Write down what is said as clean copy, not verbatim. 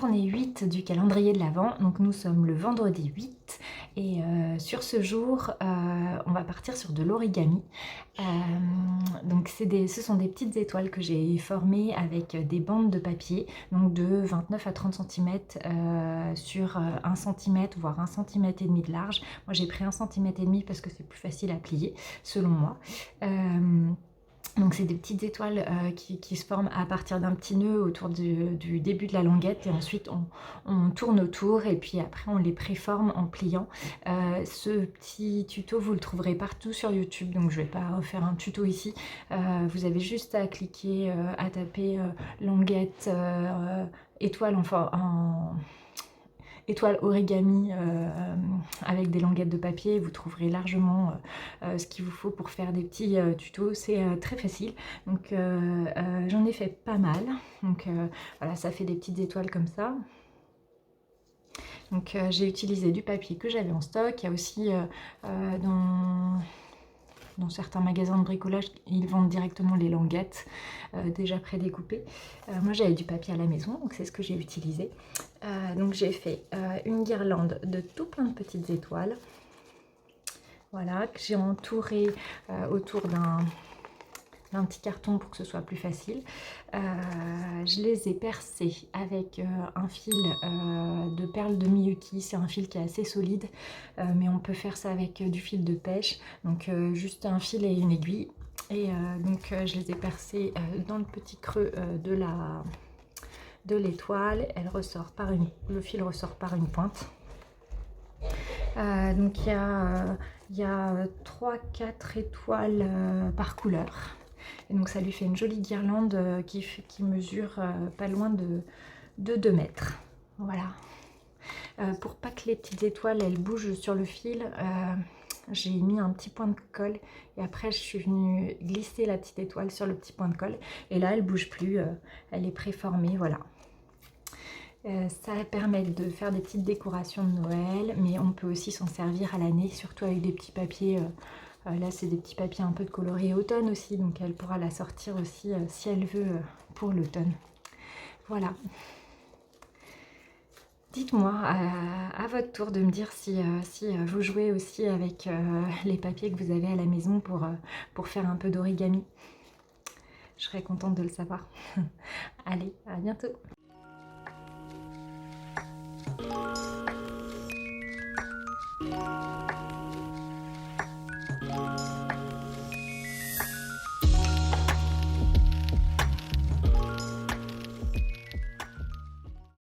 journée 8 du calendrier de l'Avent, donc nous sommes le vendredi 8 et sur ce jour on va partir sur de l'origami. Donc ce sont des petites étoiles que j'ai formées avec des bandes de papier, donc de 29 à 30 cm sur 1 cm voire 1 cm et demi de large. Moi j'ai pris 1 cm et demi parce que c'est plus facile à plier selon moi. Donc c'est des petites étoiles qui se forment à partir d'un petit nœud autour du début de la languette et ensuite on tourne autour et puis après on les préforme en pliant. Ce petit tuto vous le trouverez partout sur YouTube, donc je ne vais pas refaire un tuto ici. Vous avez juste à cliquer, à taper languette étoile étoile origami avec des languettes de papier. Vous trouverez largement ce qu'il vous faut pour faire des petits tutos. C'est très facile, donc j'en ai fait pas mal. Donc voilà, ça fait des petites étoiles comme ça. Donc j'ai utilisé du papier que j'avais en stock. Il y a aussi dans certains magasins de bricolage, ils vendent directement les languettes déjà prédécoupées. Moi j'avais du papier à la maison, donc c'est ce que j'ai utilisé. Donc j'ai fait une guirlande de tout plein de petites étoiles. Voilà, que j'ai entouré autour d'un petit carton pour que ce soit plus facile. Je les ai percés avec un fil de perles de Miyuki. C'est un fil qui est assez solide, mais on peut faire ça avec du fil de pêche, donc juste un fil et une aiguille. Et donc je les ai percés dans le petit creux de l'étoile. Le fil ressort par une pointe. Donc il y a 3-4 étoiles par couleur. Et donc ça lui fait une jolie guirlande qui mesure pas loin de 2 mètres. Voilà. Pour pas que les petites étoiles elles bougent sur le fil, j'ai mis un petit point de colle et après je suis venue glisser la petite étoile sur le petit point de colle et là elle bouge plus, elle est préformée. Voilà. Ça permet de faire des petites décorations de Noël, mais on peut aussi s'en servir à l'année, surtout avec des petits papiers. Là c'est des petits papiers un peu de coloris automne aussi, donc elle pourra la sortir aussi si elle veut pour l'automne. Voilà. Dites-moi à votre tour de me dire si vous jouez aussi avec les papiers que vous avez à la maison pour faire un peu d'origami. Je serais contente de le savoir. Allez, à bientôt.